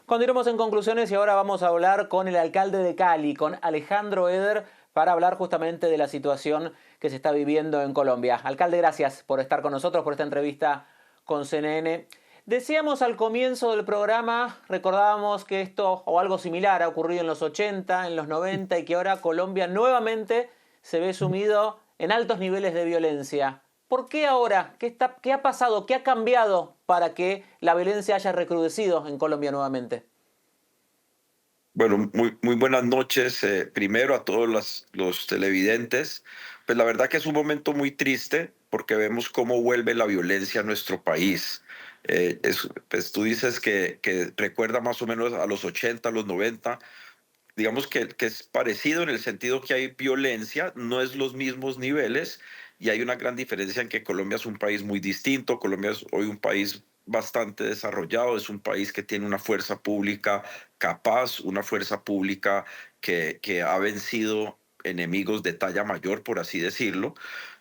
Continuamos en conclusiones y ahora vamos a hablar con el alcalde de Cali, con Alejandro Eder, para hablar justamente de la situación que se está viviendo en Colombia. Alcalde, gracias por estar con nosotros, por esta entrevista con CNN. Decíamos al comienzo del programa, recordábamos que esto o algo similar ha ocurrido en los 80, en los 90 y que ahora Colombia nuevamente se ve sumido en altos niveles de violencia. ¿Por qué ahora? ¿Qué ha pasado? ¿Qué ha cambiado para que la violencia haya recrudecido en Colombia nuevamente? Bueno, muy buenas noches. Primero a todos los televidentes. Pues la verdad que es un momento muy triste porque vemos cómo vuelve la violencia a nuestro país. Pues tú dices que recuerda más o menos a los 80, a los 90. Digamos que es parecido en el sentido que hay violencia, no es los mismos niveles y hay una gran diferencia en que Colombia es un país muy distinto. Colombia es hoy un país bastante desarrollado, es un país que tiene una fuerza pública capaz, una fuerza pública que ha vencido enemigos de talla mayor, por así decirlo,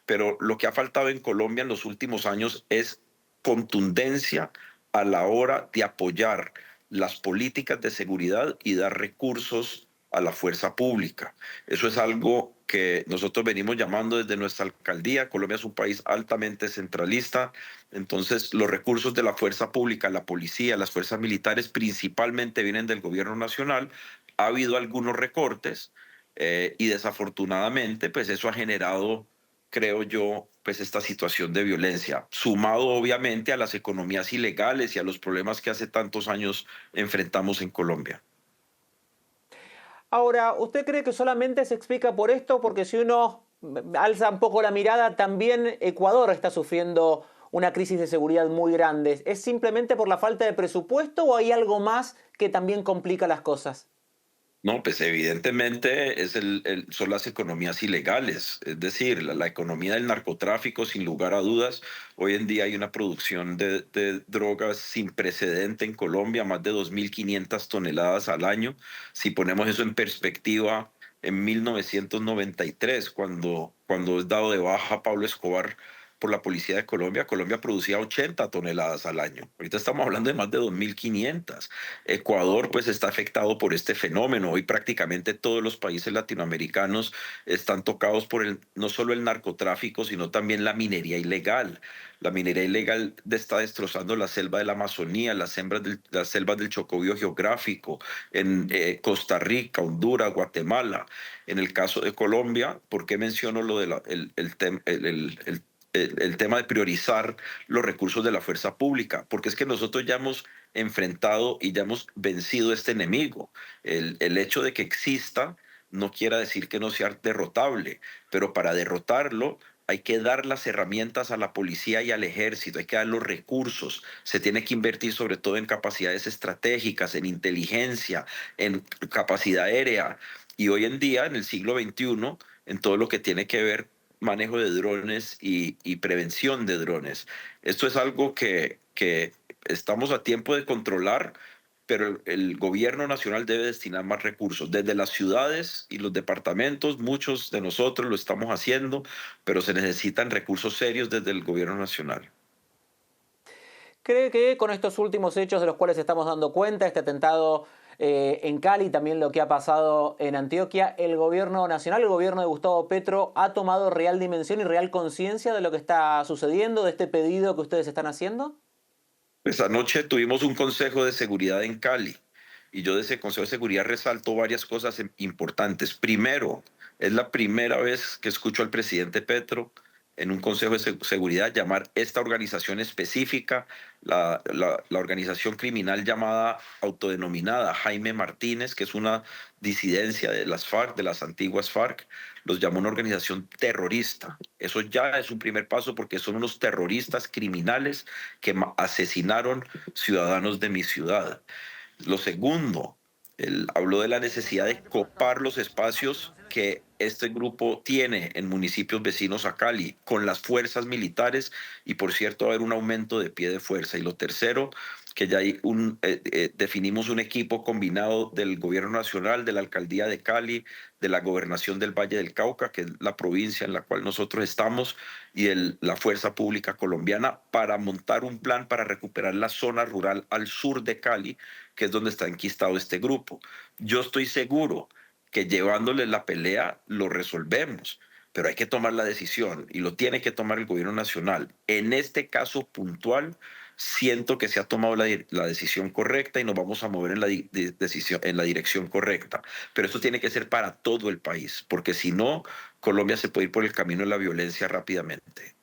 pero lo que ha faltado en Colombia en los últimos años es contundencia a la hora de apoyar las políticas de seguridad y dar recursos a la fuerza pública. Eso es algo que nosotros venimos llamando desde nuestra alcaldía. Colombia es un país altamente centralista, entonces los recursos de la fuerza pública, la policía, las fuerzas militares principalmente vienen del gobierno nacional. Ha habido algunos recortes y desafortunadamente pues eso ha generado, creo yo, pues esta situación de violencia, sumado obviamente a las economías ilegales y a los problemas que hace tantos años enfrentamos en Colombia. Ahora, ¿usted cree que solamente se explica por esto? Porque si uno alza un poco la mirada, también Ecuador está sufriendo una crisis de seguridad muy grande. ¿Es simplemente por la falta de presupuesto o hay algo más que también complica las cosas? No, pues evidentemente son las economías ilegales, es decir, la economía del narcotráfico, sin lugar a dudas. Hoy en día hay una producción de drogas sin precedente en Colombia, más de 2.500 toneladas al año. Si ponemos eso en perspectiva, en 1993, cuando es dado de baja Pablo Escobar por la Policía de Colombia, Colombia producía 80 toneladas al año. Ahorita estamos hablando de más de 2.500. Ecuador pues está afectado por este fenómeno. Hoy prácticamente todos los países latinoamericanos están tocados por no solo el narcotráfico, sino también la minería ilegal. La minería ilegal está destrozando la selva de la Amazonía, las selvas del Chocobío geográfico, en Costa Rica, Honduras, Guatemala. En el caso de Colombia, ¿por qué menciono lo de el tema de priorizar los recursos de la fuerza pública? Porque es que nosotros ya hemos enfrentado y ya hemos vencido este enemigo. El hecho de que exista no quiere decir que no sea derrotable, pero para derrotarlo hay que dar las herramientas a la policía y al ejército, hay que dar los recursos, se tiene que invertir sobre todo en capacidades estratégicas, en inteligencia, en capacidad aérea. Y hoy en día, en el siglo XXI, en todo lo que tiene que ver manejo de drones y prevención de drones. Esto es algo que estamos a tiempo de controlar, pero el gobierno nacional debe destinar más recursos. Desde las ciudades y los departamentos, muchos de nosotros lo estamos haciendo, pero se necesitan recursos serios desde el gobierno nacional. ¿Cree que con estos últimos hechos de los cuales estamos dando cuenta, este atentado en Cali, también lo que ha pasado en Antioquia, el gobierno nacional, el gobierno de Gustavo Petro, ha tomado real dimensión y real conciencia de lo que está sucediendo, de este pedido que ustedes están haciendo? Pues anoche tuvimos un consejo de seguridad en Cali y yo de ese consejo de seguridad resalto varias cosas importantes. Primero, es la primera vez que escucho al presidente Petro en un consejo de seguridad llamar esta organización específica, la organización criminal llamada autodenominada Jaime Martínez, que es una disidencia de las FARC, de las antiguas FARC, los llamó una organización terrorista. Eso ya es un primer paso porque son unos terroristas criminales que asesinaron ciudadanos de mi ciudad. Lo segundo, él habló de la necesidad de copar los espacios que este grupo tiene en municipios vecinos a Cali con las fuerzas militares y por cierto va a haber un aumento de pie de fuerza. Y lo tercero, que ya hay definimos un equipo combinado del gobierno nacional, de la alcaldía de Cali, de la gobernación del Valle del Cauca, que es la provincia en la cual nosotros estamos, y la Fuerza Pública Colombiana para montar un plan para recuperar la zona rural al sur de Cali, que es donde está enquistado este grupo. Yo estoy seguro que llevándole la pelea lo resolvemos, pero hay que tomar la decisión y lo tiene que tomar el gobierno nacional. En este caso puntual, siento que se ha tomado la decisión correcta y nos vamos a mover en en la dirección correcta. Pero esto tiene que ser para todo el país, porque si no, Colombia se puede ir por el camino de la violencia rápidamente.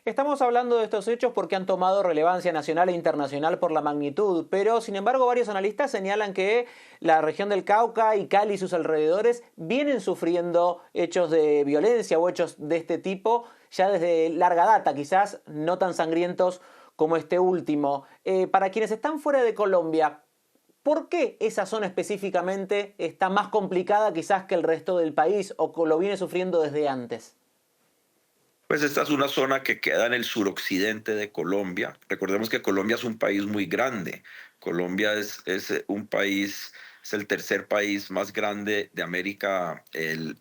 Estamos hablando de estos hechos porque han tomado relevancia nacional e internacional por la magnitud, pero sin embargo varios analistas señalan que la región del Cauca y Cali y sus alrededores vienen sufriendo hechos de violencia o hechos de este tipo ya desde larga data, quizás no tan sangrientos como este último. Para quienes están fuera de Colombia, ¿por qué esa zona específicamente está más complicada quizás que el resto del país o lo viene sufriendo desde antes? Pues esta es una zona que queda en el suroccidente de Colombia. Recordemos que Colombia es un país muy grande. Colombia es un país, es el tercer país más grande de América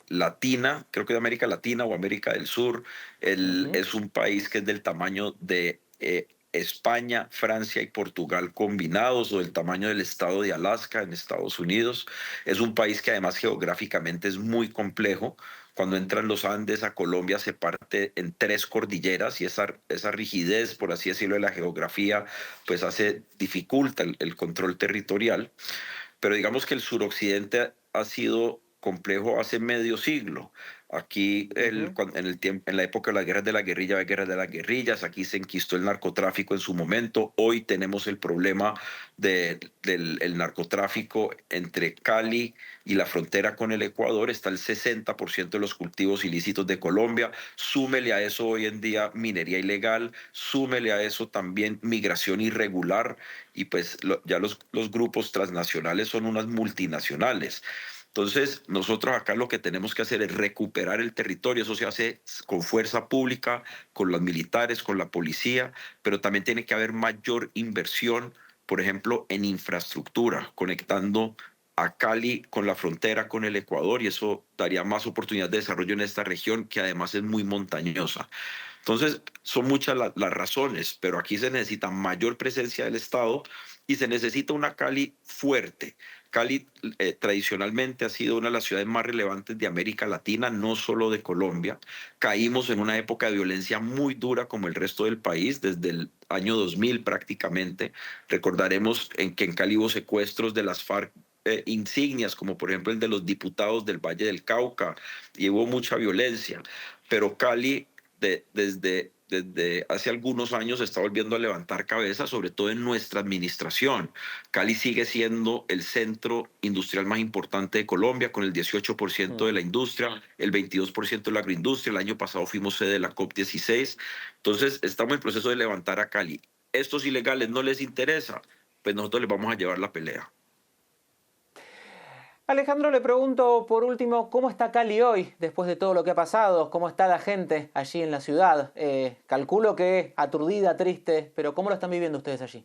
Latina, creo que de América Latina o América del Sur. Ujú. Es un país que es del tamaño de España, Francia y Portugal combinados, o del tamaño del estado de Alaska en Estados Unidos. Es un país que además geográficamente es muy complejo. Cuando entran los Andes a Colombia se parte en tres cordilleras y esa rigidez, por así decirlo, de la geografía, pues dificulta el control territorial. Pero digamos que el suroccidente ha sido complejo hace medio siglo. Aquí, Ujú. en la época de las guerras de la guerrilla, hay guerras de las guerrillas, aquí se enquistó el narcotráfico en su momento, hoy tenemos el problema del el narcotráfico entre Cali y la frontera con el Ecuador, está el 60% de los cultivos ilícitos de Colombia, súmele a eso hoy en día minería ilegal, súmele a eso también migración irregular, y pues ya los grupos transnacionales son unas multinacionales. Entonces, nosotros acá lo que tenemos que hacer es recuperar el territorio. Eso se hace con fuerza pública, con los militares, con la policía, pero también tiene que haber mayor inversión, por ejemplo, en infraestructura, conectando a Cali con la frontera con el Ecuador, y eso daría más oportunidad de desarrollo en esta región que además es muy montañosa. Entonces, son muchas las razones, pero aquí se necesita mayor presencia del Estado y se necesita una Cali fuerte. Cali tradicionalmente ha sido una de las ciudades más relevantes de América Latina, no solo de Colombia. Caímos en una época de violencia muy dura como el resto del país, desde el año 2000 prácticamente. Recordaremos que en Cali hubo secuestros de las FARC, insignias, como por ejemplo el de los diputados del Valle del Cauca, y hubo mucha violencia. Pero Cali desde hace algunos años se está volviendo a levantar cabeza, sobre todo en nuestra administración. Cali sigue siendo el centro industrial más importante de Colombia, con el 18% de la industria, el 22% de la agroindustria. El año pasado fuimos sede de la COP16. Entonces, estamos en proceso de levantar a Cali. Estos ilegales no les interesa, pues nosotros les vamos a llevar la pelea. Alejandro, le pregunto por último, ¿cómo está Cali hoy, después de todo lo que ha pasado? ¿Cómo está la gente allí en la ciudad? Calculo que aturdida, triste, pero ¿cómo lo están viviendo ustedes allí?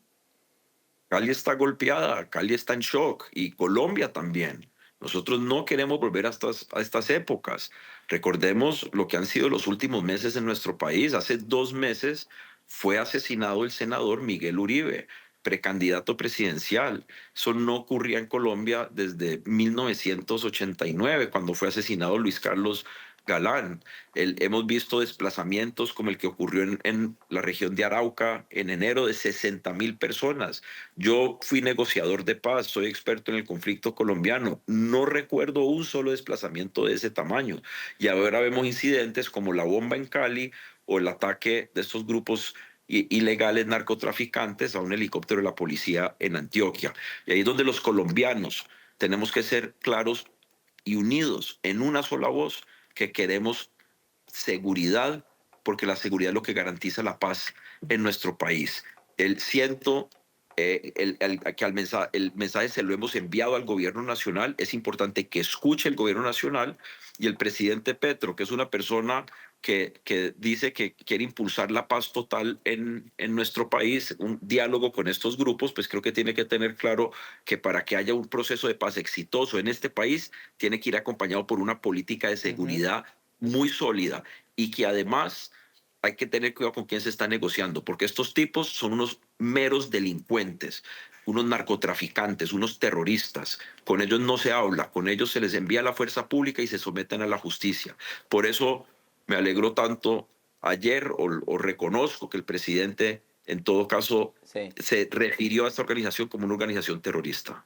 Cali está golpeada, Cali está en shock, y Colombia también. Nosotros no queremos volver a estas épocas. Recordemos lo que han sido los últimos meses en nuestro país. Hace 2 meses fue asesinado el senador Miguel Uribe, precandidato presidencial. Eso no ocurría en Colombia desde 1989, cuando fue asesinado Luis Carlos Galán. Hemos visto desplazamientos como el que ocurrió en la región de Arauca en enero, de 60.000 personas. Yo fui negociador de paz, soy experto en el conflicto colombiano. No recuerdo un solo desplazamiento de ese tamaño. Y ahora vemos incidentes como la bomba en Cali o el ataque de estos grupos ilegales narcotraficantes a un helicóptero de la policía en Antioquia. Y ahí es donde los colombianos tenemos que ser claros y unidos en una sola voz, que queremos seguridad, porque la seguridad es lo que garantiza la paz en nuestro país. Siento que el mensaje se lo hemos enviado al gobierno nacional. Es importante que escuche el gobierno nacional y el presidente Petro, que es una persona que dice que quiere impulsar la paz total en nuestro país, un diálogo con estos grupos, pues creo que tiene que tener claro que para que haya un proceso de paz exitoso en este país, tiene que ir acompañado por una política de Ujú. seguridad muy sólida y que además hay que tener cuidado con quién se está negociando, porque estos tipos son unos meros delincuentes, unos narcotraficantes, unos terroristas. Con ellos no se habla, con ellos se les envía a la fuerza pública y se someten a la justicia. Por eso me alegró tanto ayer o reconozco que el presidente en todo caso Sí. se refirió a esta organización como una organización terrorista.